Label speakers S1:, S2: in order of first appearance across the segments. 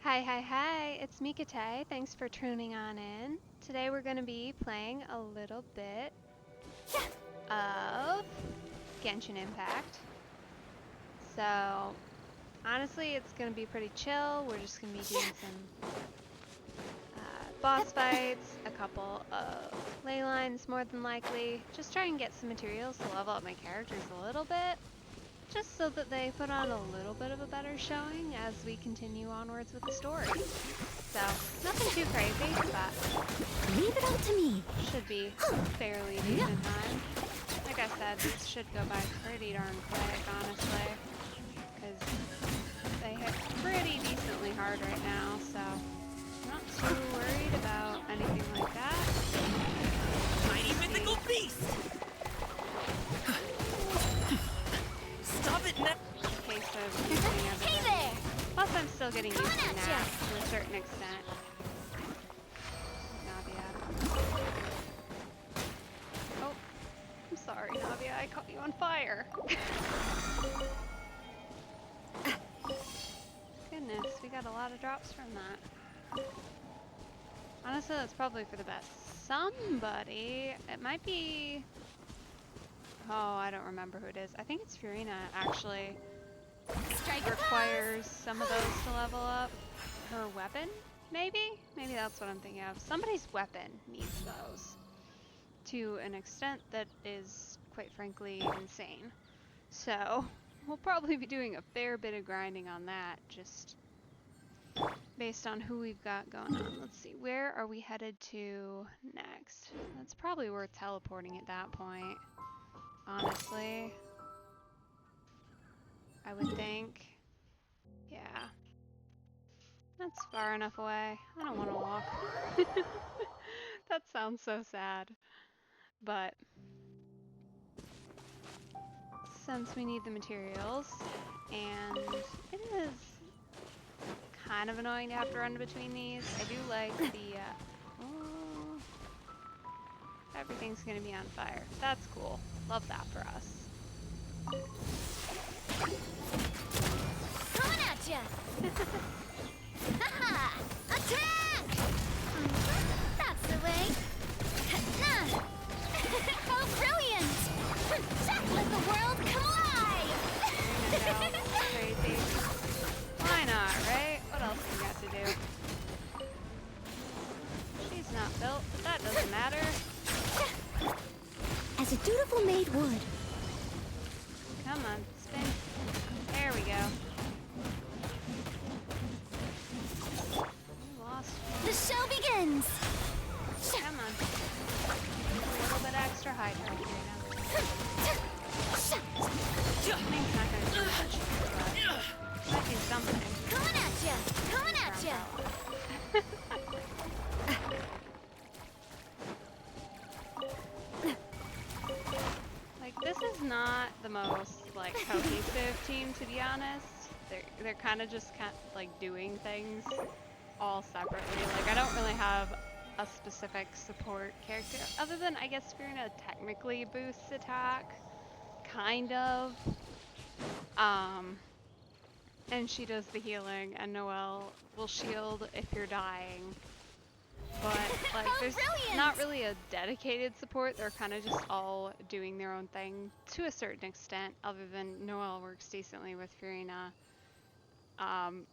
S1: Hi, hi, hi, it's Mikate. Thanks for tuning on in. Today we're going to be playing a little bit of Genshin Impact. So, honestly, it's going to be pretty chill. We're just going to be doing some boss fights, a couple of ley lines more than likely. Just try and get some materials to level up my characters a little bit. Just so that they put on a little bit of a better showing as we continue onwards with the story. So, nothing too crazy, but
S2: leave it up to me.
S1: Should be fairly decent time. Like I said, these should go by pretty darn quick, honestly, because they hit pretty decently hard right now, so I'm not too worried about anything like that.
S3: Mighty mythical beast! Stop it now!
S1: In case of using everything.
S2: Hey there!
S1: Plus, I'm still getting used to that to a certain extent. Navia. Oh, I'm sorry, Navia. I caught you on fire. Goodness, we got a lot of drops from that. Honestly, that's probably for the best. Somebody, it might be... Oh, I don't remember who it is. I think it's Furina, actually. Requires some of those to level up. Her weapon, maybe? Maybe that's what I'm thinking of. Somebody's weapon needs those. To an extent that is, quite frankly, insane. So, we'll probably be doing a fair bit of grinding on that, just based on who we've got going on. Let's see, where are we headed to next? That's probably worth teleporting at that point, honestly. I would think. Yeah. That's far enough away. I don't want to walk. That sounds so sad. But since we need the materials, and it is kind of annoying to have to run between these, I do like the, oh, everything's gonna be on fire. That's cool. Love that for us.
S2: Coming at ya! Haha! Attack! That's the way! How brilliant! Let the world come alive!
S1: Crazy. Why not, right? What else we got to do? She's not built, but that doesn't matter.
S2: As a dutiful maid would.
S1: Come on, spin. There we go. We lost.
S2: The show begins!
S1: Come on. A little bit extra height right here now. Thing's not gonna do much, but might do something.
S2: Coming at ya! Coming at ya!
S1: Like, this is not the most, like, cohesive team, to be honest. They're kind of just like doing things all separately. Like, I don't really have a specific support character, other than, I guess, Furina technically boosts attack, kind of. And she does the healing, and Noelle will shield if you're dying. But, like, there's not really a dedicated support. They're kind of just all doing their own thing to a certain extent, other than Noelle works decently with Furina.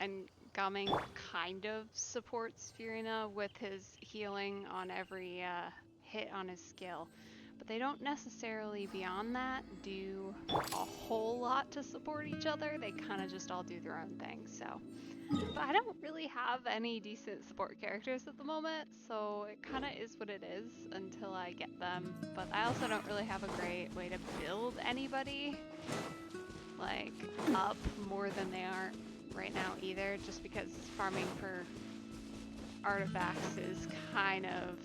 S1: And Gaming kind of supports Furina with his healing on every hit on his skill. But they don't necessarily, beyond that, do a whole lot to support each other. They kind of just all do their own thing, so. But I don't really have any decent support characters at the moment, so it kind of is what it is until I get them. But I also don't really have a great way to build anybody, like, up more than they are right now either, just because farming for artifacts is kind of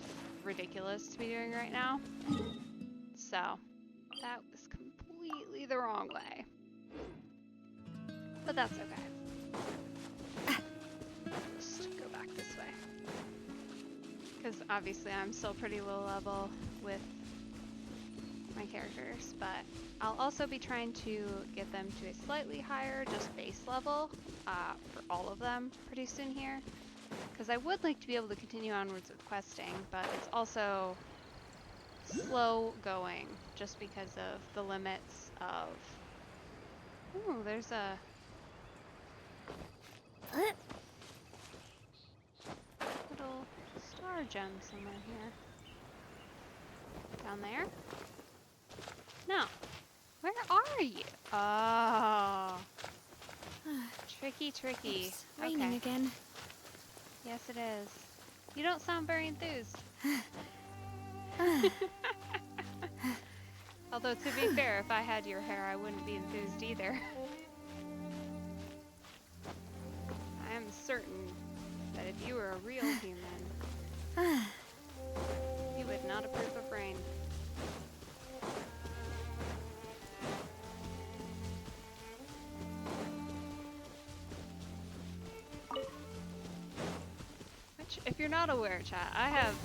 S1: ridiculous to be doing right now. So, that was completely the wrong way. But that's okay. Just go back this way. Because obviously I'm still pretty low level with my characters, but I'll also be trying to get them to a slightly higher, just base level for all of them pretty soon here. Because I would like to be able to continue onwards with questing, but it's also slow going just because of the limits of... Ooh, there's a little star gem somewhere here. Down there? No. Where are you? Oh. Tricky, tricky.
S2: It's raining again.
S1: Yes, it is. You don't sound very enthused. Although, to be fair, if I had your hair, I wouldn't be enthused either. I am certain that if you were a real human, you would not approve of rain. Which, if you're not aware, chat, I have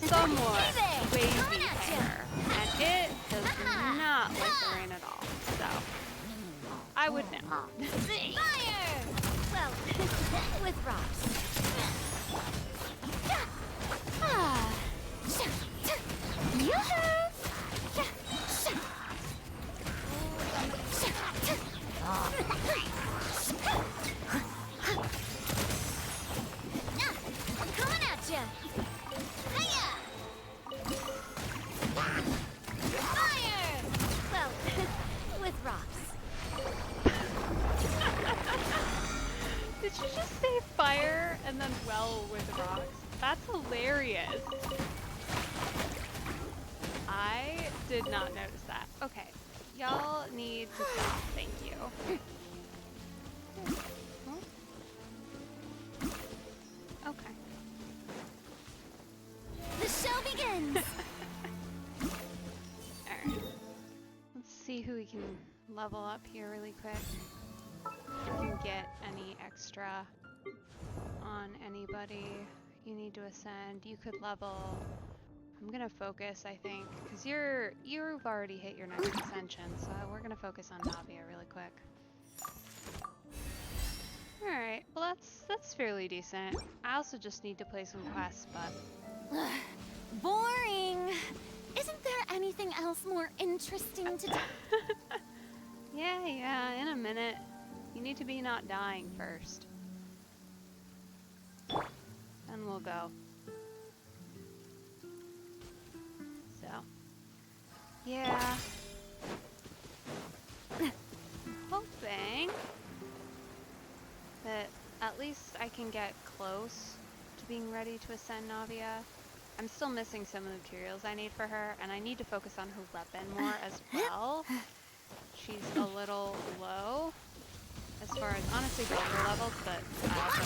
S1: somewhat wavy hair, and it does not like the rain at all. So, I would know.
S2: Fire! Well, with rocks. Ah. Yoo-hoo! Coming at ya! Hiya! Fire! Well, with rocks.
S1: Did you just say fire and then well with rocks? That's hilarious. I did not notice that. Okay, y'all need to thank you. Okay.
S2: The show begins!
S1: Alright. Let's see who we can level up here really quick. If we can get any extra on anybody. You need to ascend. You could level. I'm gonna focus, I think, because you've already hit your next ascension, so we're gonna focus on Navia really quick. Alright, well that's fairly decent. I also just need to play some quests, but
S2: Boring! Isn't there anything else more interesting to do?
S1: yeah, in a minute. You need to be not dying first. Then we'll go. So, yeah. I'm hoping that at least I can get close to being ready to ascend Navia. I'm still missing some of the materials I need for her, and I need to focus on her weapon more as well. She's a little low as far as honestly both her levels, but I also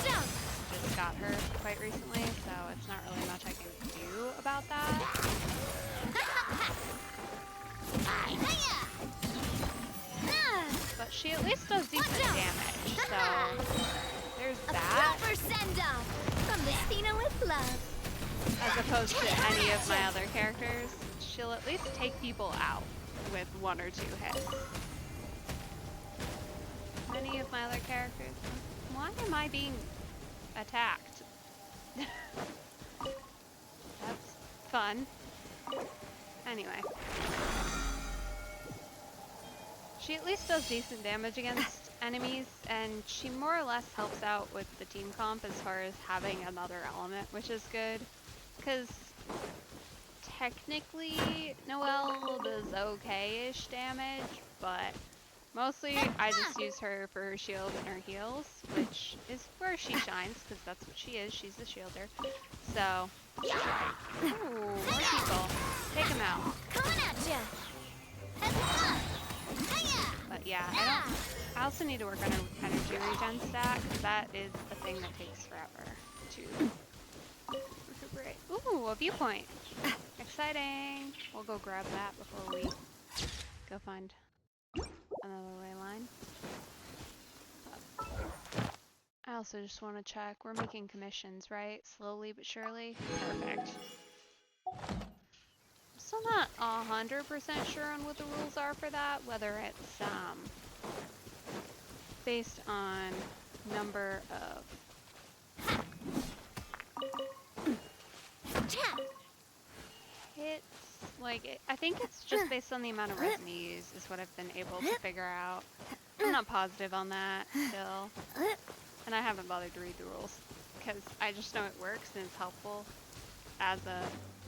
S1: just got her quite recently, so it's not really much I can do about that. But she at least does decent damage, so there's that.
S2: Proper send-off from Lucina with love.
S1: As opposed to any of my other characters, she'll at least take people out with 1 or 2 hits. Many of my other characters, why am I being attacked? That's fun. Anyway. She at least does decent damage against enemies, and she more or less helps out with the team comp as far as having another element, which is good. Because technically, Noelle does okay-ish damage, but mostly I just use her for her shield and her heals, which is where she shines, because that's what she is. She's the shielder. So, ooh, more people. Take them out.
S2: Coming at ya!
S1: But yeah, I also need to work on an energy regen stack, because that is a thing that takes forever to recuperate. Ooh, a viewpoint. Exciting. We'll go grab that before we go find another ley line. I also just want to check. We're making commissions, right? Slowly but surely. Perfect. I'm still not 100% sure on what the rules are for that, whether it's based on number of hits. Like, I think it's just based on the amount of resin you use is what I've been able to figure out. I'm not positive on that still. And I haven't bothered to read the rules because I just know it works and it's helpful as a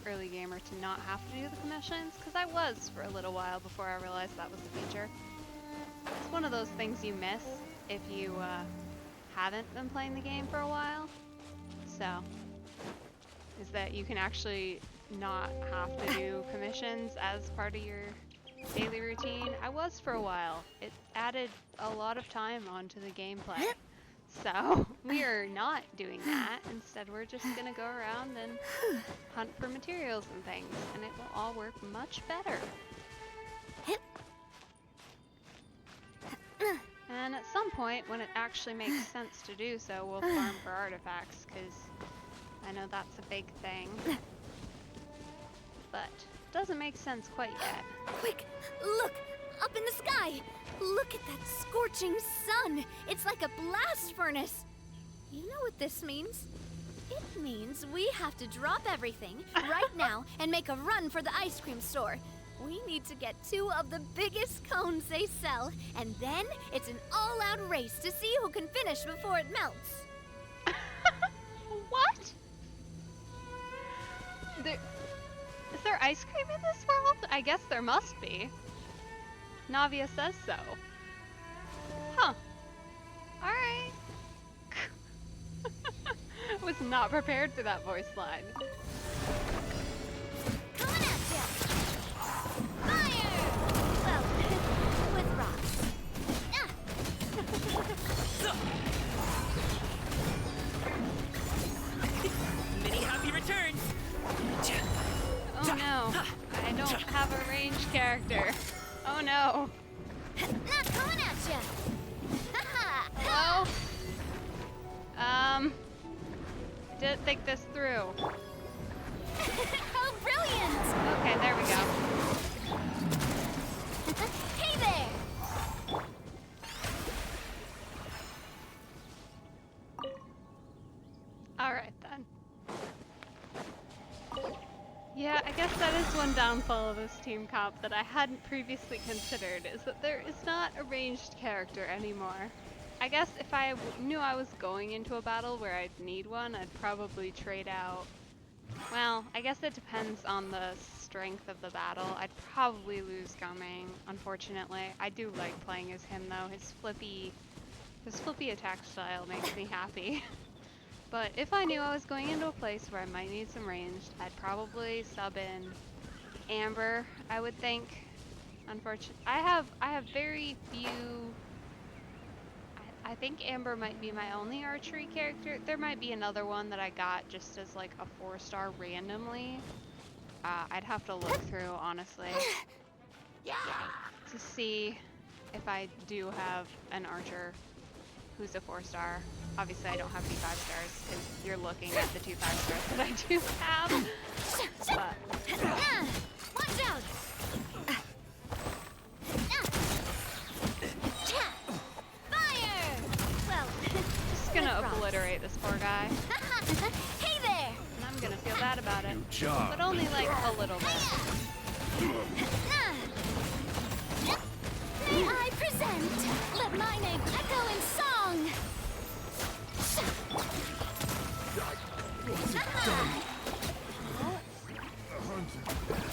S1: early gamer to not have to do the commissions, because I was for a little while before I realized that was a feature. It's one of those things you miss if you haven't been playing the game for a while. So, is that you can actually not have to do commissions as part of your daily routine. I was for a while. It added a lot of time onto the gameplay. So we are not doing that. Instead, we're just gonna go around and hunt for materials and things, and it will all work much better. And at some point, when it actually makes sense to do so, we'll farm for artifacts, because I know that's a big thing. But it doesn't make sense quite yet.
S2: Quick, look! Up in the sky! Look at that scorching sun! It's like a blast furnace! You know what this means? It means we have to drop everything right now and make a run for the ice cream store. We need to get 2 of the biggest cones they sell, and then it's an all-out race to see who can finish before it melts.
S1: What? Is there ice cream in this world? I guess there must be. Navia says so. Huh. Alright. Was not prepared for that voice line.
S2: Coming at ya! Fire! Well, with rocks.
S3: Many happy returns.
S1: Oh no. I don't have a ranged character. Oh no.
S2: Not coming at ya!
S1: Hello? Didn't think this through.
S2: How brilliant!
S1: Okay, there we go.
S2: Hey there!
S1: Alright then. Yeah, I guess that is one downfall of this team comp that I hadn't previously considered, is that there is not a ranged character anymore. I guess if I knew I was going into a battle where I'd need one, I'd probably trade out. Well, I guess it depends on the strength of the battle. I'd probably lose Gaming, unfortunately. I do like playing as him though. His flippy attack style makes me happy. But if I knew I was going into a place where I might need some ranged, I'd probably sub in Amber, I would think. Unfortunately, I have very few. I think Amber might be my only archery character. There might be another one that I got just as like a 4-star randomly. I'd have to look through, honestly, to see if I do have an archer who's a 4-star. Obviously, I don't have any 5 stars because you're looking at the 2 5 stars that I do have. But
S2: watch out! Fire! Well,
S1: just gonna obliterate this poor guy.
S2: Hey there!
S1: And I'm gonna feel bad about it.
S4: Good job.
S1: But only like a little bit.
S2: May I present? Let my name echo in song!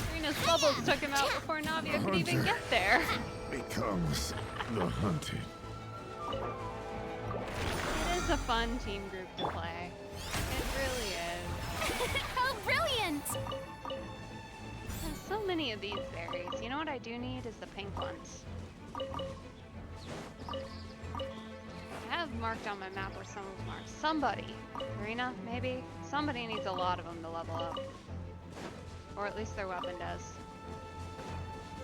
S1: Serena's bubbles took him out before Navia could even get there.
S4: Becomes the hunted.
S1: It is a fun team group to play. It really is.
S2: How brilliant!
S1: There's so many of these berries. You know what I do need is the pink ones. I have marked on my map where some of them are. Somebody, Serena, maybe? Somebody needs a lot of them to level up. Or at least their weapon does.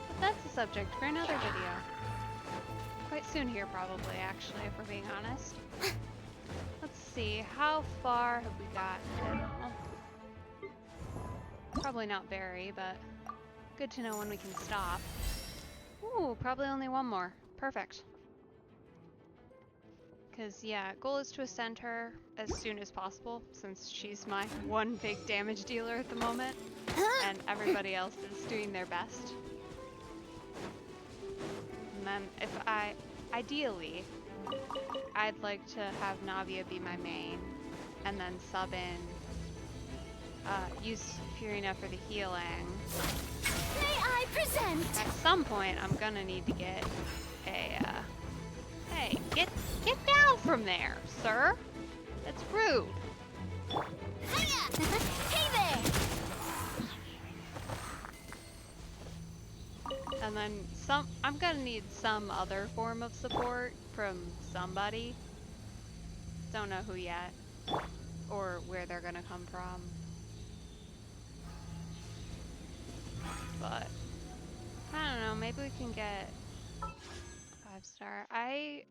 S1: But that's the subject for another video. Quite soon here probably, actually, if we're being honest. Let's see, how far have we gotten now? Probably not very, but good to know when we can stop. Ooh, probably only one more. Perfect. Because, yeah, goal is to ascend her as soon as possible, since she's my one big damage dealer at the moment, and everybody else is doing their best. And then ideally, I'd like to have Navia be my main, and then sub in, use Furina for the healing.
S2: May I present?
S1: At some point, I'm gonna need to get a, hey, get down from there, sir! That's rude!
S2: Hiya! Hey there!
S1: And then I'm gonna need some other form of support from somebody. Don't know who yet, or where they're gonna come from. But, I don't know, maybe we can get 5-star. I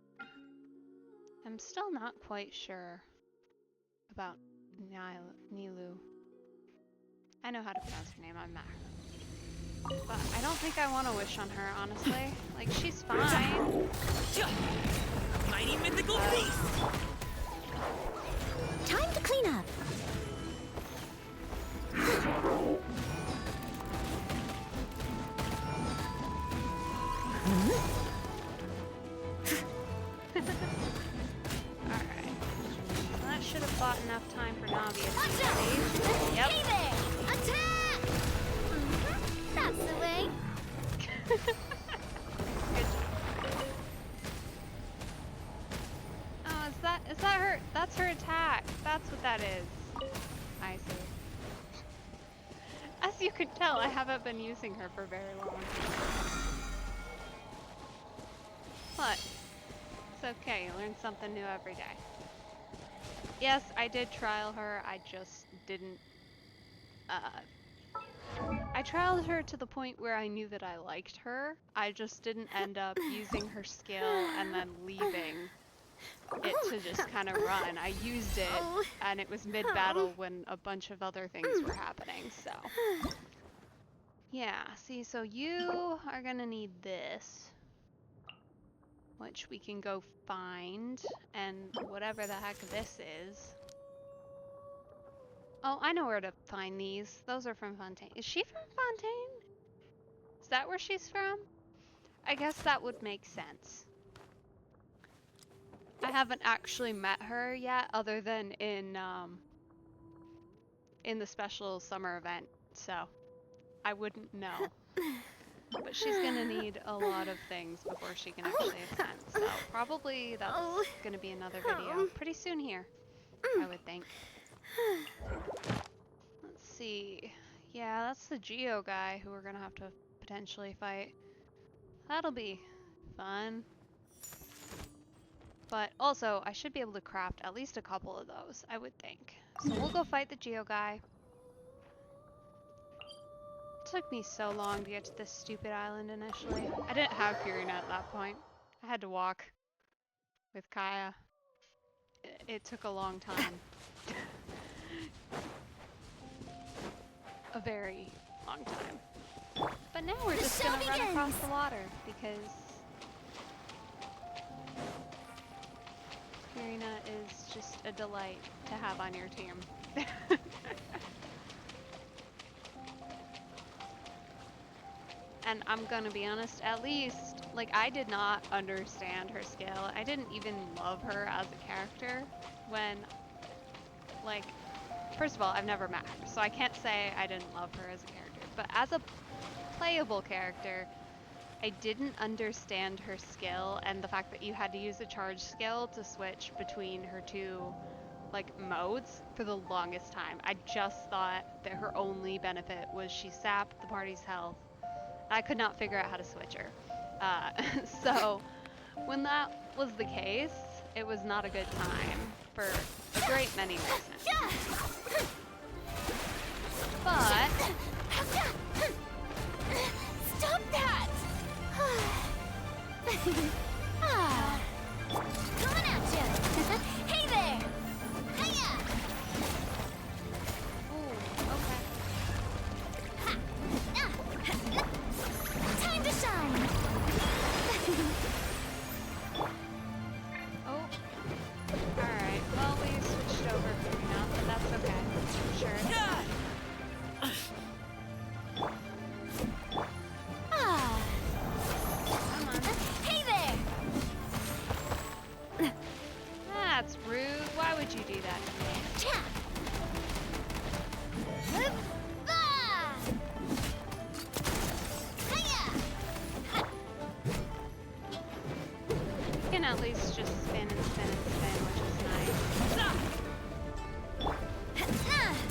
S1: am still not quite sure about Nilu. I know how to pronounce her name, I'm not. But I don't think I want to wish on her, honestly. Like, she's fine.
S3: Mighty mythical beast!
S2: Time to clean up.
S1: Alright. Well, that should have bought enough time for Navi to
S2: Watch
S1: be
S2: out!
S1: ready. Yep.
S2: Hey there! Attack! That's the way.
S1: Good job. Oh, is that her? That's her attack. That's what that is. I see. As you can tell, I haven't been using her for very long. But it's okay, you learn something new every day. Yes, I did trial her, I just didn't, I trialed her to the point where I knew that I liked her. I just didn't end up using her skill and then leaving it to just kind of run. I used it, and it was mid-battle when a bunch of other things were happening, so. Yeah, see, so you are gonna need this, which we can go find, and whatever the heck this is. Oh, I know where to find these. Those are from Fontaine. Is she from Fontaine? Is that where she's from? I guess that would make sense. I haven't actually met her yet, other than in the special summer event, so I wouldn't know. But she's gonna need a lot of things before she can actually ascend, so probably that's gonna be another video pretty soon here, I would think. Let's see. Yeah, that's the Geo guy who we're gonna have to potentially fight. That'll be fun. But also, I should be able to craft at least a couple of those, I would think. So we'll go fight the Geo guy. It took me so long to get to this stupid island initially. I didn't have Furina at that point. I had to walk with Kaya. It took a long time. A very long time. But now we're just gonna run across the water because Furina is just a delight to have on your team. And I'm gonna be honest, at least, like, I did not understand her skill. I didn't even love her as a character when, like, first of all, I've never met her, so I can't say I didn't love her as a character. But as a playable character, I didn't understand her skill and the fact that you had to use a charge skill to switch between her two, like, modes for the longest time. I just thought that her only benefit was she sapped the party's health. I could not figure out how to switch her. So when that was the case, it was not a good time for a great many reasons. But
S2: Stop that! Coming at you! Hey there! Hiya!
S1: ooh, okay.
S2: Time to shine!
S1: Oh, at least just spin and spin and spin, which is nice.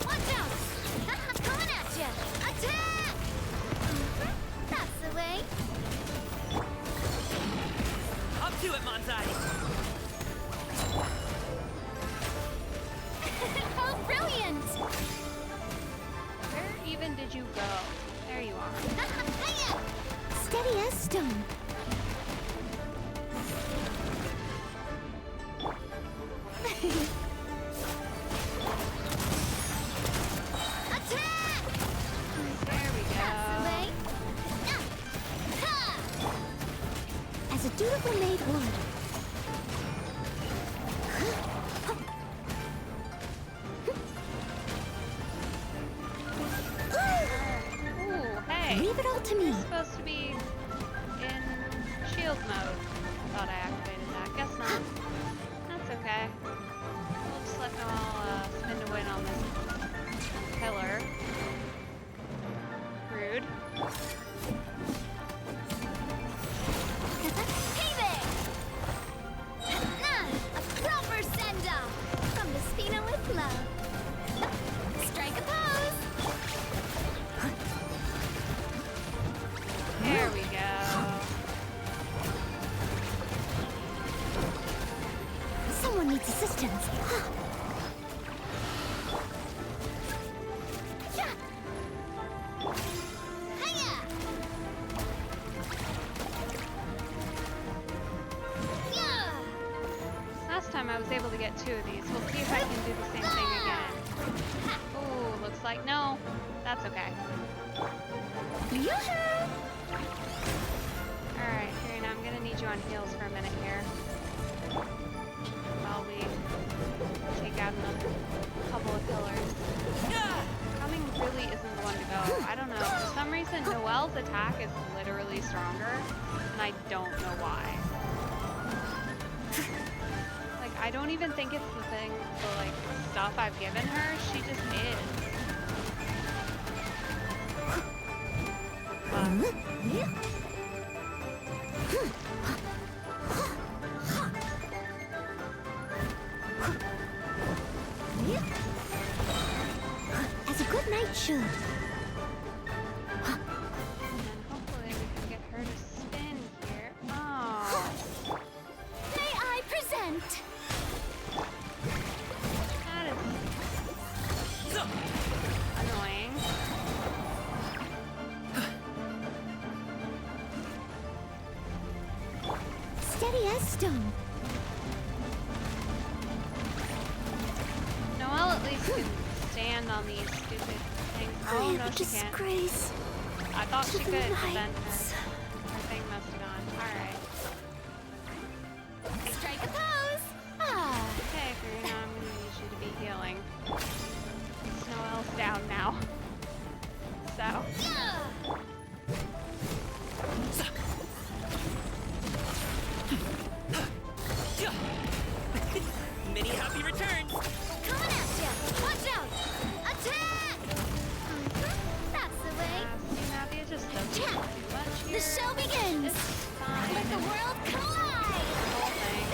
S2: Watch out! Coming at ya! Attack! That's the way.
S3: Up to it, Monzai!
S2: Oh, brilliant!
S1: Where even did you go? There you are.
S2: Hiya! Steady as stone. Attack!
S1: There we go.
S2: That's the way. Ha! As a dutiful maid would.
S1: Ooh, hey.
S2: Leave it all to me.
S1: It's supposed to be in shield mode. I thought I activated that. Guess not. That's okay. We'll just let Noelle spin to win on this pillar. Rude.
S2: Hey there! A proper send-off from the Spina with love. Strike a pose.
S1: There we go.
S2: Someone needs assistance. Yeah. Hiya! Yeah.
S1: Last time I was able to get 2 of these. We'll see if I can do the same thing again. Ooh, looks like no. That's okay.
S2: Yoo-hoo!
S1: Alright, Karina, I'm gonna need you on heels for a minute here. While we take out another couple of pillars. Coming really isn't the one to go. I don't know. For some reason, Noelle's attack is literally stronger, and I don't know why. Like, I don't even think it's the thing, the, like, stuff I've given her. She just is.
S2: As a good knight should.
S1: And hopefully we can get her to spin here. Oh,
S2: May I present?
S1: that is annoying.
S2: Steady as stone.
S1: Noelle at least can stand on these stupid things.
S2: I
S1: Oh,
S2: am
S1: no,
S2: a
S1: she can't.
S2: disgrace.
S1: I thought
S2: to
S1: she
S2: the
S1: could, but then
S2: knights.
S1: her thing must have gone. Alright.
S2: Strike a pose. Ah.
S1: Okay, Karina, I'm gonna need you to be healing. Noelle's down now. So,
S2: Yeah.
S3: Many happy returns!
S2: Coming at ya. Watch out. Attack. That's the way.
S1: Nadia just doesn't do much here.
S2: The show begins.
S1: It's fine.
S2: Let the world collide.
S1: Whole thing.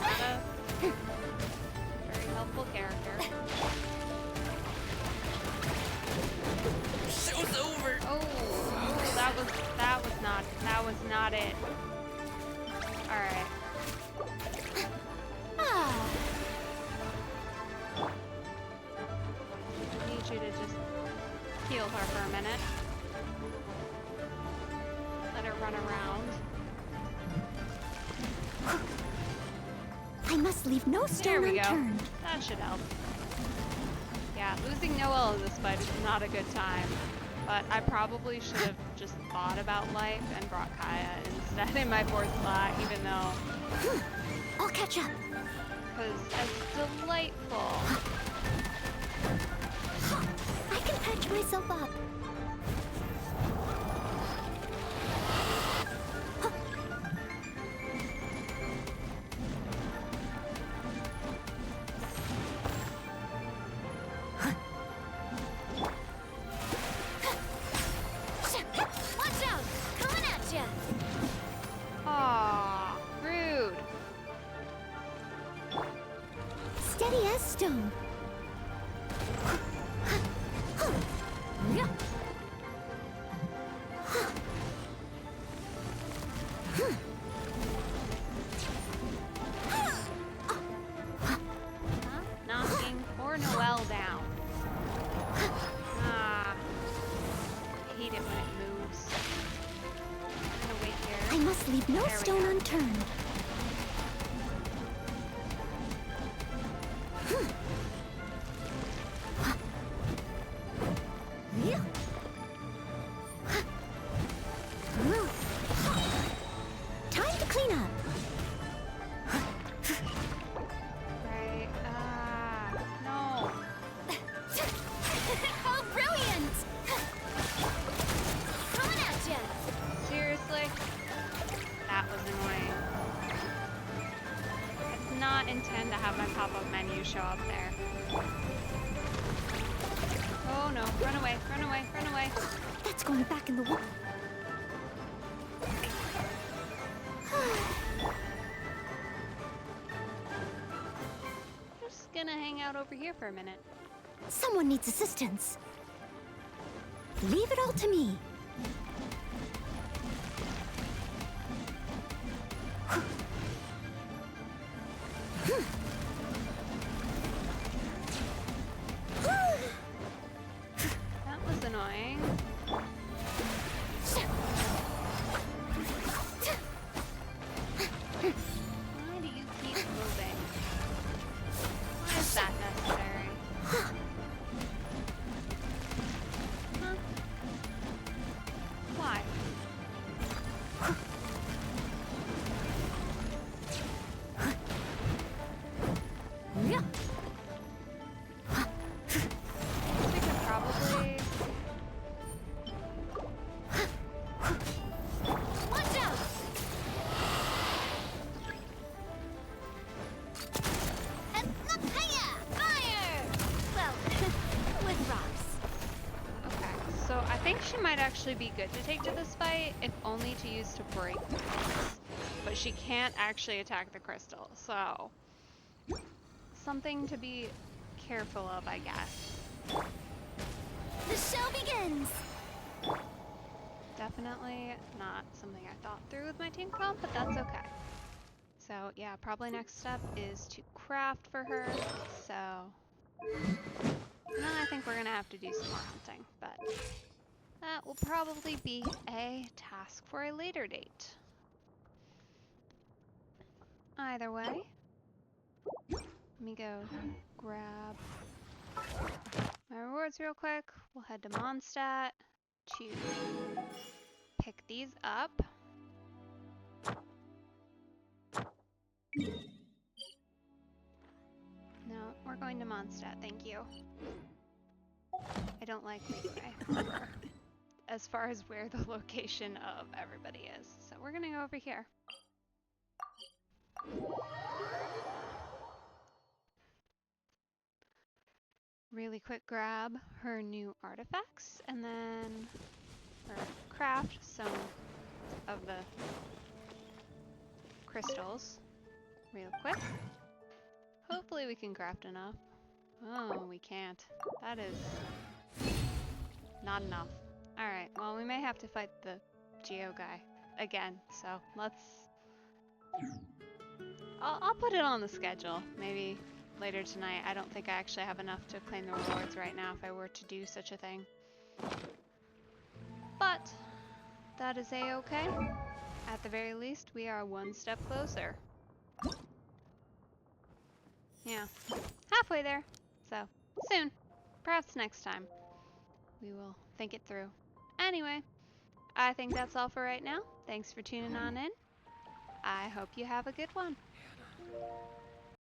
S1: Not a very helpful character.
S3: Show's over!
S1: Oh, that was not it. Alright.
S2: Ah.
S1: I need you to just heal her for a minute. Let her run around.
S2: I must leave no
S1: There
S2: stone
S1: we go.
S2: unturned.
S1: That should help. Yeah, losing Noelle in this fight is not a good time. But I probably should have just thought about life and brought Kaya instead in my 4th slot, even though,
S2: I'll catch up.
S1: because as delightful.
S2: I can patch myself up.
S1: Aw, rude.
S2: steady as stone.
S1: Knocking poor Noelle down. Ah. I hate it when it moves. I'm gonna wait here.
S2: I must leave no
S1: There we
S2: stone
S1: go.
S2: unturned. Time to clean up.
S1: Right. Ah. No.
S2: How brilliant! Coming at ya!
S1: Seriously? That was annoying. I did not intend to have my pop-up menu show up there. Oh no, run away, run away, run away.
S2: That's going back in the wall.
S1: Just gonna hang out over here for a minute.
S2: Someone needs assistance. Leave it all to me.
S1: That was annoying. Why do you keep moving? Why is that necessary? Huh? Why? We could probably...
S2: Watch out! Fire! Well, with rocks.
S1: Okay, so I think she might actually be good to take to this fight, if only to use to break things. But she can't actually attack the crystal, so... something to be careful of, I guess.
S2: The show begins!
S1: Definitely not something I thought through with my team comp, but that's okay. So yeah, probably next step is to craft for her, so... I think we're gonna have to do some more hunting, but that will probably be a task for a later date. Either way, let me go grab my rewards real quick. We'll head to Mondstadt to pick these up. No, we're going to Mondstadt, thank you. I don't like Leeway, as far as where the location of everybody is. So we're gonna go over here. Really quick grab her new artifacts and then craft some of the crystals real quick. Hopefully we can craft enough. Oh, we can't. That is not enough. Alright, well we may have to fight the Geo guy again, so let's... I'll put it on the schedule, maybe later tonight. I don't think I actually have enough to claim the rewards right now if I were to do such a thing. But that is a-okay. At the very least, we are one step closer. Yeah, halfway there. So, soon. Perhaps next time. We will think it through. Anyway, I think that's all for right now. Thanks for tuning on in. I hope you have a good one.